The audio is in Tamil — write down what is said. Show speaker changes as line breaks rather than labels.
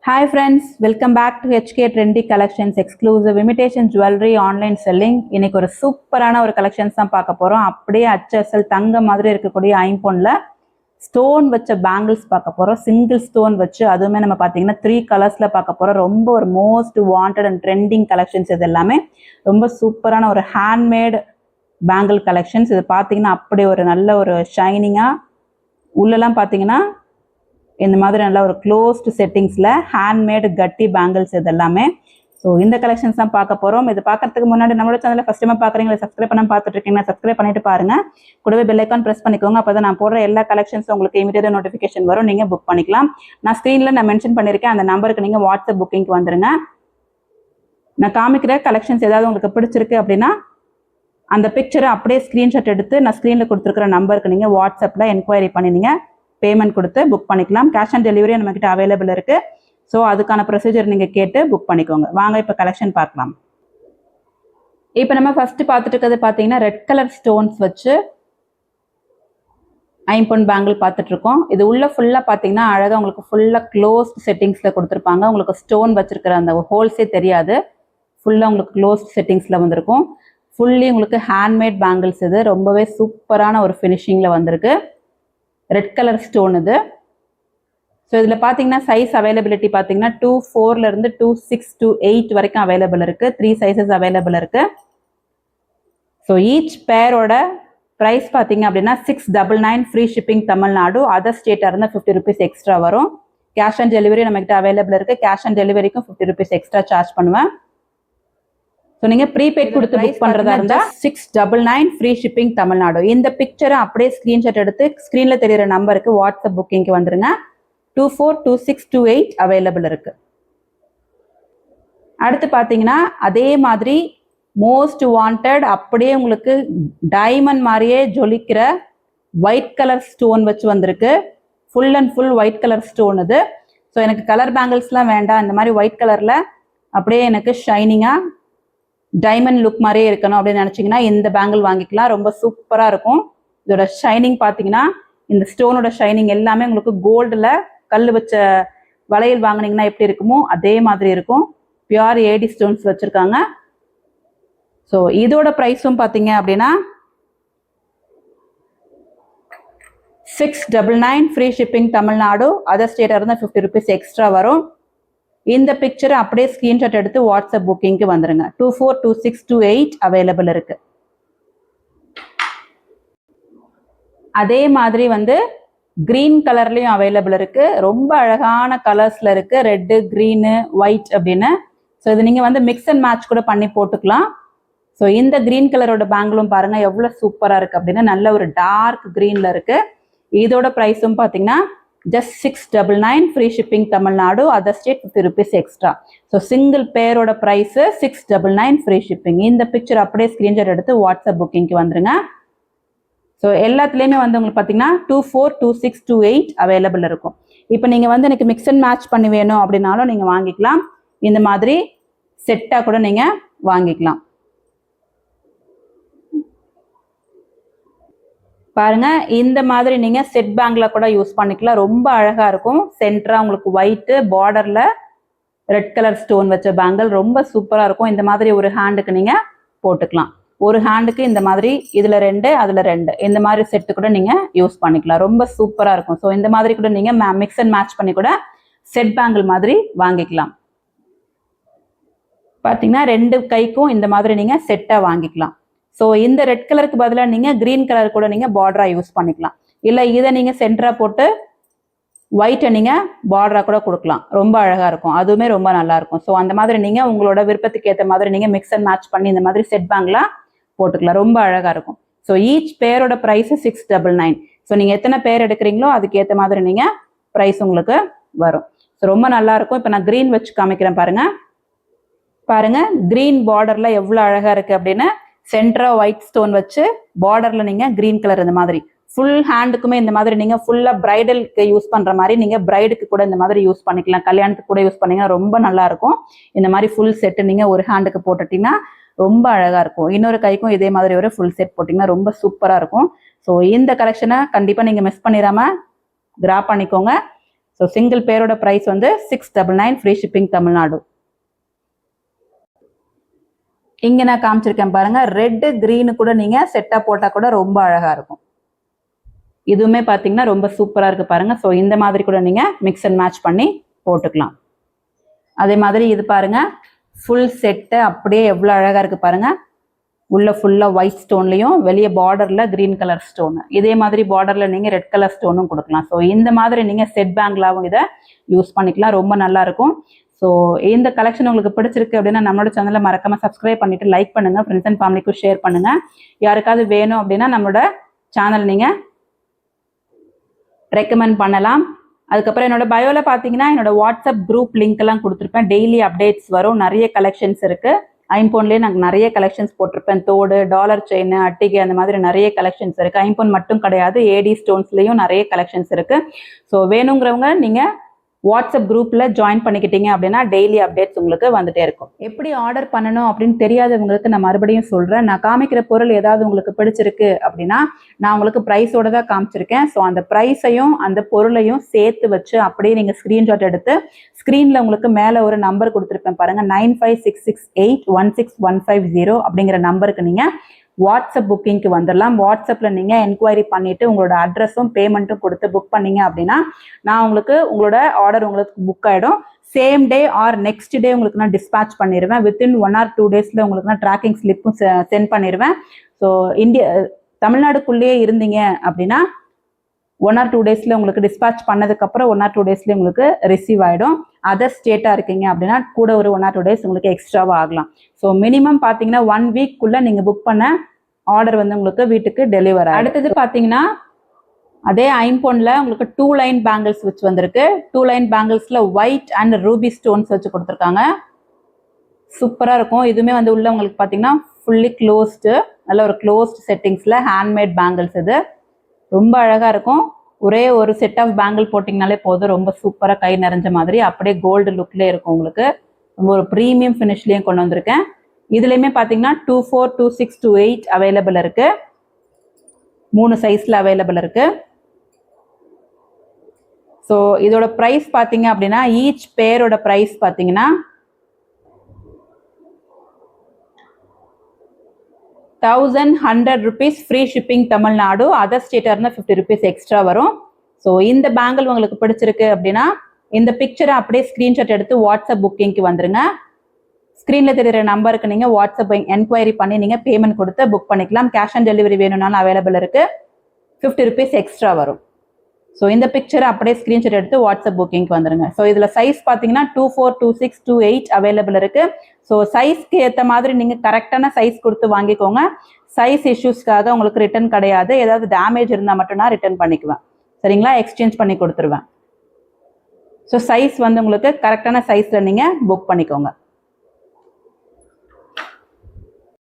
Hi friends, welcome back to HK Trendy Collections exclusive imitation jewelry online selling. இன்னைக்கு ஒரு சூப்பரான ஒரு கலெக்ஷன்ஸ் தான் பார்க்க போறோம். அப்படியே HSL தங்க மாதிரி இருக்கக்கூடிய ஐம்பொன்ல ஸ்டோன் வச்ச பேங்கிள்ஸ் பார்க்க போறோம். சிங்கிள் ஸ்டோன் வச்சு அதுவுமே நம்ம பார்த்தீங்கன்னா 3 கலர்ஸ்ல பார்க்க போறோம். ரொம்ப ஒரு most wanted and trending collections இது எல்லாமே ரொம்ப சூப்பரான ஒரு ஹேண்ட்மேட் பேங்கிள் கலெக்ஷன்ஸ். இது பார்த்தீங்கன்னா அப்படியே ஒரு நல்ல ஒரு ஷைனிங்கா உள்ளெல்லாம் பார்த்தீங்கன்னா இந்த மாதிரி நல்ல ஒரு க்ளோஸ்டு செட்டிங்ஸில் ஹேண்ட்மேடு கட்டி பேங்கிள்ஸ் இது எல்லாமே. ஸோ இந்த கலெக்ஷன்ஸ் தான் பார்க்க போகிறோம். இது பார்க்கறதுக்கு முன்னாடி நம்மளோட சேனலில் ஃபஸ்ட் டைம் பார்க்குறீங்களா, சப்ஸ்கிரைப் பண்ணாமல் பார்த்துட்டு இருக்கீங்கன்னா சப்ஸ்கிரைப் பண்ணிட்டு பாருங்க. கூடவே பெல் ஐக்கான் ப்ரெஸ் பண்ணிக்கோங்க. அப்போ தான் நான் போடுற எல்லா கலெக்ஷன்ஸும் உங்களுக்கு இமீடியட் நோட்டிஃபிகேஷன் வரும், நீங்கள் புக் பண்ணிக்கலாம். நான் ஸ்க்ரீனில் நான் மென்ஷன் பண்ணியிருக்கேன், அந்த நம்பருக்கு நீங்கள் வாட்ஸ்அப் புக்கிங்க்கு வந்துருங்க. நான் காமிக்கிற கலெக்ஷன்ஸ் ஏதாவது உங்களுக்கு பிடிச்சிருக்கு அப்படின்னா அந்த பிக்சரை அப்படியே ஸ்க்ரீன்ஷாட் எடுத்து நான் ஸ்க்ரீனில் கொடுத்துருக்கிற நம்பருக்கு நீங்கள் வாட்ஸ்அப்பில் என்கொயரி பண்ணி நீங்கள் பேமெண்ட் கொடுத்து புக் பண்ணிக்கலாம். கேஷ் ஆன் டெலிவரி நம்மக்கிட்ட அவைலபிள் இருக்குது. ஸோ அதுக்கான ப்ரொசீஜர் நீங்கள் கேட்டு புக் பண்ணிக்கோங்க. வாங்க இப்போ கலெக்ஷன் பார்க்கலாம். இப்போ நம்ம ஃபஸ்ட்டு பார்த்துட்டு இருக்கிறது பார்த்தீங்கன்னா ரெட் கலர் ஸ்டோன்ஸ் வச்சு ஐம்பொன் பேங்கிள் பார்த்துட்ருக்கோம். இது உள்ள ஃபுல்லாக பார்த்தீங்கன்னா அழகாக உங்களுக்கு ஃபுல்லாக க்ளோஸ்ட் செட்டிங்ஸில் கொடுத்துருப்பாங்க. உங்களுக்கு ஸ்டோன் வச்சுருக்கிற அந்த ஹோல்ஸே தெரியாது. ஃபுல்லாக உங்களுக்கு க்ளோஸ்ட் செட்டிங்ஸில் வந்திருக்கும். ஃபுல்லி உங்களுக்கு ஹேண்ட்மேட் பேங்கிள்ஸ். இது ரொம்பவே சூப்பரான ஒரு ஃபினிஷிங்கில் வந்திருக்கு. ரெட் கலர் ஸ்டோன் இது. ஸோ இதில் பார்த்தீங்கன்னா சைஸ் அவைலபிலிட்டி பார்த்தீங்கன்னா 2-4 2-6 2-8 வரைக்கும் அவைலபிள் இருக்குது. 3 சைஸஸ் அவைலபிள் இருக்குது. ஸோ ஈச் பேரோட ப்ரைஸ் பார்த்தீங்க அப்படின்னா 699 ஃப்ரீ ஷிப்பிங் தமிழ்நாடு. அதர் ஸ்டேட்டாக இருந்தால் 50 rupees எக்ஸ்ட்ரா வரும். கேஷ் ஆன் டெலிவரி நம்மகிட்ட அவைலபிள் இருக்குது. கேஷ் ஆன் டெலிவரிக்கும் 50 rupees எக்ஸ்ட்ரா சார்ஜ் பண்ணுவேன். ஸோ நீங்கள் ப்ரீபெய்ட் கொடுத்து புக் பண்ணுறதா இருந்தால் 699 ஃப்ரீ ஷிப்பிங் தமிழ்நாடு. இந்த பிக்சரை அப்படியே ஸ்க்ரீன்ஷாட் எடுத்து ஸ்க்ரீனில் தெரிகிற நம்பருக்கு வாட்ஸ்அப் புக்கிங்க்கு வந்துருங்க. 242628 அவைலபிள் இருக்குது. அடுத்து பார்த்தீங்கன்னா அதே மாதிரி மோஸ்ட் வாண்டட் அப்படியே உங்களுக்கு டைமண்ட் மாதிரியே ஜொலிக்கிற ஒயிட் கலர் ஸ்டோன் வச்சு வந்திருக்கு. Full and full white colour stone இது. ஸோ எனக்கு கலர் பேங்கிள்ஸ்லாம் வேண்டாம், இந்த மாதிரி ஒயிட் கலரில் அப்படியே எனக்கு ஷைனிங்காக டைமண்ட் லுக் மாதிரியே இருக்கணும் அப்படின்னு நினச்சிங்கன்னா இந்த பேங்கிள் வாங்கிக்கலாம். ரொம்ப சூப்பராக இருக்கும். இதோட ஷைனிங் பார்த்தீங்கன்னா இந்த ஸ்டோனோட ஷைனிங் எல்லாமே உங்களுக்கு கோல்டில் கல் வச்ச வளையல் வாங்கினீங்கன்னா எப்படி இருக்குமோ அதே மாதிரி இருக்கும். பியூர் ஏடி ஸ்டோன்ஸ் வச்சுருக்காங்க. ஸோ இதோட ப்ரைஸும் பார்த்தீங்க அப்படின்னா 699 ஃப்ரீ ஷிப்பிங் தமிழ்நாடு. அதர் ஸ்டேட்டாக இருந்தால் 50 rupees எக்ஸ்ட்ரா வரும். இந்த பிக்சரை அப்படியே ஸ்கிரீன்ஷாட் எடுத்து வாட்ஸ்அப் புக்கிங்க்கு வந்துருங்க. 242628 அவைலபிள் இருக்கு. அதே மாதிரி வந்து கிரீன் கலர்லயும் அவைலபிள் இருக்கு. ரொம்ப அழகான கலர்ஸ்ல இருக்கு, ரெட்டு, கிரீனு, ஒயிட் அப்படின்னு. ஸோ இது நீங்க வந்து மிக்ஸ் அண்ட் மேட்ச் கூட பண்ணி போட்டுக்கலாம். ஸோ இந்த கிரீன் கலரோட பேங்கிளும் பாருங்க எவ்வளவு சூப்பரா இருக்கு அப்படின்னு. நல்ல ஒரு டார்க் கிரீன்ல இருக்கு. இதோட ப்ரைஸும் பார்த்தீங்கன்னா just 699 free shipping Tamil Nadu. Other state 50 rupees extra. So single பேரோட ப்ரைஸ் 699 ஃப்ரீ ஷிப்பிங். இந்த பிக்சர் அப்படியே ஸ்க்ரீன்ஷாட் எடுத்து வாட்ஸ்அப் புக்கிங்க்கு வந்துருங்க. ஸோ எல்லாத்துலேயுமே வந்து உங்களுக்கு பார்த்தீங்கன்னா 242628 அவைலபிள் இருக்கும். இப்போ நீங்கள் வந்து எனக்கு மிக்ஸ் அண்ட் மேட்ச் பண்ணி வேணும் அப்படின்னாலும் நீங்கள் வாங்கிக்கலாம். இந்த மாதிரி செட்டாக கூட நீங்கள் வாங்கிக்கலாம். பாருங்க இந்த மாதிரி நீங்க செட் பேங்க்ல கூட யூஸ் பண்ணிக்கலாம். ரொம்ப அழகா இருக்கும். சென்டரா உங்களுக்கு ஒயிட் பார்டர்ல ரெட் கலர் ஸ்டோன் வச்ச பேங்கிள் ரொம்ப சூப்பரா இருக்கும். இந்த மாதிரி ஒரு ஹேண்டுக்கு நீங்க போட்டுக்கலாம். ஒரு ஹேண்டுக்கு இந்த மாதிரி இதுல 2 அதுல 2 இந்த மாதிரி செட்டு கூட நீங்க யூஸ் பண்ணிக்கலாம். ரொம்ப சூப்பரா இருக்கும். ஸோ இந்த மாதிரி கூட நீங்க மிக்ஸ் அண்ட் மேட்ச் பண்ணி கூட செட் பேங்கிள் மாதிரி வாங்கிக்கலாம். பார்த்தீங்கன்னா 2 கைக்கும் இந்த மாதிரி நீங்க செட்டா வாங்கிக்கலாம். ஸோ இந்த ரெட் கலருக்கு பதிலாக நீங்கள் கிரீன் கலர் கூட நீங்கள் பார்டராக யூஸ் பண்ணிக்கலாம். இல்லை இதை நீங்கள் சென்டராக போட்டு ஒயிட்டை நீங்கள் பார்டராக கூட கொடுக்கலாம். ரொம்ப அழகாக இருக்கும். அதுவுமே ரொம்ப நல்லா இருக்கும். ஸோ அந்த மாதிரி நீங்கள் உங்களோட விருப்பத்துக்கு ஏற்ற மாதிரி நீங்கள் மிக்ஸ் அண்ட் மேட்ச் பண்ணி இந்த மாதிரி செட் பேங்க்லாம் போட்டுக்கலாம். ரொம்ப அழகாக இருக்கும். ஸோ ஈச் பேரோட ப்ரைஸு 699. ஸோ நீங்கள் எத்தனை பேர் எடுக்கிறீங்களோ அதுக்கு ஏற்ற மாதிரி நீங்கள் ப்ரைஸ் உங்களுக்கு வரும். ஸோ ரொம்ப நல்லா இருக்கும். இப்போ நான் கிரீன் வச்சு காமிக்கிறேன் பாருங்க. பாருங்க கிரீன் பார்டர்ல எவ்வளோ அழகாக இருக்கு அப்படின்னு. சென்டரா ஒயிட் ஸ்டோன் வச்சு பார்டர்ல நீங்க கிரீன் கலர் இந்த மாதிரி ஃபுல் ஹேண்டுக்குமே இந்த மாதிரி நீங்க ஃபுல்லா பிரைடலுக்கு யூஸ் பண்ற மாதிரி நீங்க பிரைடுக்கு கூட இந்த மாதிரி யூஸ் பண்ணிக்கலாம். கல்யாணத்துக்கு கூட யூஸ் பண்ணீங்கன்னா ரொம்ப நல்லா இருக்கும். இந்த மாதிரி ஃபுல் செட் நீங்க ஒரு ஹேண்டுக்கு போட்டுட்டீங்கன்னா ரொம்ப அழகா இருக்கும். இன்னொரு கைக்கும் இதே மாதிரி ஒரு ஃபுல் செட் போட்டிங்கன்னா ரொம்ப சூப்பரா இருக்கும். ஸோ இந்த கலெக்ஷனை கண்டிப்பா நீங்க மிஸ் பண்ணிடாம கிராப் பண்ணிக்கோங்க. ஸோ சிங்கிள் பேரோட ப்ரைஸ் வந்து 699 ஃப்ரீ ஷிப்பிங் தமிழ்நாடு. இங்க நான் காமிச்சிருக்கேன் பாருங்க, ரெட் கிரீனு கூட நீங்க செட்டா போட்டா கூட ரொம்ப அழகா இருக்கும். இதுவுமே பாத்தீங்கன்னா ரொம்ப சூப்பரா இருக்கு பாருங்க. ஸோ இந்த மாதிரி கூட நீங்க மிக்ஸ் அண்ட் மேட்ச் பண்ணி போட்டுக்கலாம். அதே மாதிரி இது பாருங்க, ஃபுல் செட்டு அப்படியே எவ்வளவு அழகா இருக்கு பாருங்க. உள்ள ஃபுல்லா ஒயிட் ஸ்டோன்லயும் வெளியே பார்டர்ல கிரீன் கலர் ஸ்டோன், இதே மாதிரி பார்டர்ல நீங்க ரெட் கலர் ஸ்டோனும் கொடுக்கலாம். ஸோ இந்த மாதிரி நீங்க செட் பேங்கிளாவும் இதை யூஸ் பண்ணிக்கலாம், ரொம்ப நல்லா இருக்கும். ஸோ இந்த கலெக்ஷன் உங்களுக்கு பிடிச்சிருக்கு அப்படின்னா நம்மளோட சேனலை மறக்காம சப்ஸ்கிரைப் பண்ணிட்டு லைக் பண்ணுங்க, ஃப்ரெண்ட்ஸ் அண்ட் ஃபேமிலிக்கும் ஷேர் பண்ணுங்க. யாருக்காவது வேணும் அப்படின்னா நம்மளோட சேனல் நீங்க ரெக்கமெண்ட் பண்ணலாம். அதுக்கப்புறம் என்னோட பயோல பாத்தீங்கன்னா என்னோட வாட்ஸ்அப் குரூப் லிங்க் எல்லாம் கொடுத்துருப்பேன். டெய்லி அப்டேட்ஸ் வரும், நிறைய கலெக்ஷன்ஸ் இருக்கு. ஐம்போன்லேயே நாங்கள் நிறைய கலெக்ஷன்ஸ் போட்டிருப்பேன். தோடு, டாலர் செயின், அட்டிகை, அந்த மாதிரி நிறைய கலெக்ஷன்ஸ் இருக்கு. ஐம்போன் மட்டும் கிடையாது, ஏடி ஸ்டோன்ஸ்லயும் நிறைய கலெக்ஷன்ஸ் இருக்கு. ஸோ வேணுங்கிறவங்க நீங்க வாட்ஸ்அப் குரூப்ல ஜாயின் பண்ணிக்கிட்டீங்க அப்படின்னா டெய்லி அப்டேட்ஸ் உங்களுக்கு வந்துட்டே இருக்கும். எப்படி ஆர்டர் பண்ணணும் அப்படின்னு தெரியாதவங்களுக்கு நான் மறுபடியும் சொல்றேன். நான் காமிக்கிற பொருள் ஏதாவது உங்களுக்கு பிடிச்சிருக்கு அப்படின்னா நான் உங்களுக்கு ப்ரைஸோட தான் காமிச்சிருக்கேன். ஸோ அந்த ப்ரைஸையும் அந்த பொருளையும் சேர்த்து வச்சு அப்படியே நீங்க ஸ்கிரீன்ஷாட் எடுத்து ஸ்கிரீன்ல உங்களுக்கு மேல ஒரு நம்பர் கொடுத்துருப்பேன் பாருங்க, 9566816150 அப்படிங்கிற நம்பருக்கு நீங்க வாட்ஸ்அப் புக்கிங்க்கு வந்துடலாம். வாட்ஸ்அப்ல நீங்க என்கொயரி பண்ணிட்டு உங்களோட அட்ரஸும் பேமெண்ட்டும் கொடுத்து புக் பண்ணீங்க அப்படின்னா நான் உங்களுக்கு உங்களோட ஆர்டர் உங்களுக்கு புக் ஆயிடும். Same day or next day உங்களுக்கு நான் டிஸ்பேச் பண்ணிடுவேன். வித்தின் 1 or 2 daysல உங்களுக்கு நான் ட்ராக்கிங் ஸ்லிப்பும் சென்ட் பண்ணிடுவேன். ஸோ தமிழ்நாடுக்குள்ளேயே இருந்தீங்க அப்படின்னா 1 or 2 daysல உங்களுக்கு டிஸ்பேச் பண்ணதுக்கு அப்புறம் 1 or 2 daysல உங்களுக்கு ரிசீவ் ஆயிடும். அதர் ஸ்டேட்டா இருக்கீங்க அப்படின்னா கூட ஒரு 1 or 2 days உங்களுக்கு எக்ஸ்ட்ராவா ஆகலாம். ஸோ மினிமம் பாத்தீங்கன்னா 1 weekக்குள்ள நீங்க புக் பண்ண ஆர்டர் வந்து உங்களுக்கு வீட்டுக்கு டெலிவர் ஆகும். அடுத்தது பாத்தீங்கன்னா அதே ஐம்போன்ல உங்களுக்கு 2 லைன் பேங்கிள்ஸ் வச்சு வந்திருக்கு. 2 லைன் பேங்கிள்ஸ்ல ஒயிட் அண்ட் ரூபி ஸ்டோன்ஸ் வச்சு கொடுத்துருக்காங்க. சூப்பரா இருக்கும். இதுவுமே வந்து உள்ள உங்களுக்கு பாத்தீங்கன்னா ஃபுல்லி க்ளோஸ்டு, நல்ல ஒரு க்ளோஸ்ட் செட்டிங்ஸ்ல ஹேண்ட்மேட் பேங்கிள்ஸ். இது ரொம்ப அழகா இருக்கும். ஒரே ஒரு செட் ஆஃப் பேங்கிள் போட்டிங்கனாலே போதும், ரொம்ப சூப்பரா கை நிறைஞ்ச மாதிரி அப்படியே கோல்டு லுக்லேயே இருக்கும் உங்களுக்கு. ரொம்ப ஒரு ப்ரீமியம் ஃபினிஷ்லேயும் கொண்டு வந்திருக்கேன். இதுலையுமே பார்த்தீங்கன்னா 24, 26, 28 அவைலபிள் இருக்கு. 3 சைஸ்ல அவைலபிள் இருக்கு. ஸோ இதோட ப்ரைஸ் பார்த்தீங்க அப்படின்னா ஈச் பேரோட ப்ரைஸ் பார்த்தீங்கன்னா 1100 rupees free shipping Tamil Nadu. Other ஸ்டேட்டா இருந்தால் 50 rupees எக்ஸ்ட்ரா வரும். ஸோ இந்த பேங்கிள் உங்களுக்கு பிடிச்சிருக்கு அப்படின்னா இந்த பிக்சரை அப்படியே ஸ்கிரீன்ஷாட் எடுத்து வாட்ஸ்அப் புக்கிங்க்கு வந்துருங்க. ஸ்க்ரீன்ல தெரியுற நம்பருக்கு நீங்க வாட்ஸ்அப் என்கொயரி பண்ணி நீங்க பேமெண்ட் கொடுத்து புக் பண்ணிக்கலாம். கேஷ் ஆன் டெலிவரி வேணும்னாலும் அவைலபிள் இருக்கு. 50 rupees எக்ஸ்ட்ரா வரும். ஸோ இந்த பிக்சரை அப்படியே ஸ்கிரீன்ஷாட் எடுத்து வாட்ஸ்அப் புக்கிங்க்கு வந்துருங்க. ஸோ இதுல சைஸ் பார்த்தீங்கன்னா 24, 26, 28 அவைலபிள் இருக்கு. ஸோ சைஸ்க்கு ஏற்ற மாதிரி நீங்க கரெக்டான சைஸ் கொடுத்து வாங்கிக்கோங்க. சைஸ் இஷ்யூஸ்க்காக உங்களுக்கு ரிட்டர்ன் கிடையாது. ஏதாவது டேமேஜ் இருந்தால் மட்டும் நான் ரிட்டர்ன் பண்ணிக்குவேன், சரிங்களா? எக்ஸ்சேஞ்ச் பண்ணி கொடுத்துருவேன். ஸோ சைஸ் வந்து உங்களுக்கு கரெக்டான சைஸ்ல நீங்க புக் பண்ணிக்கோங்க.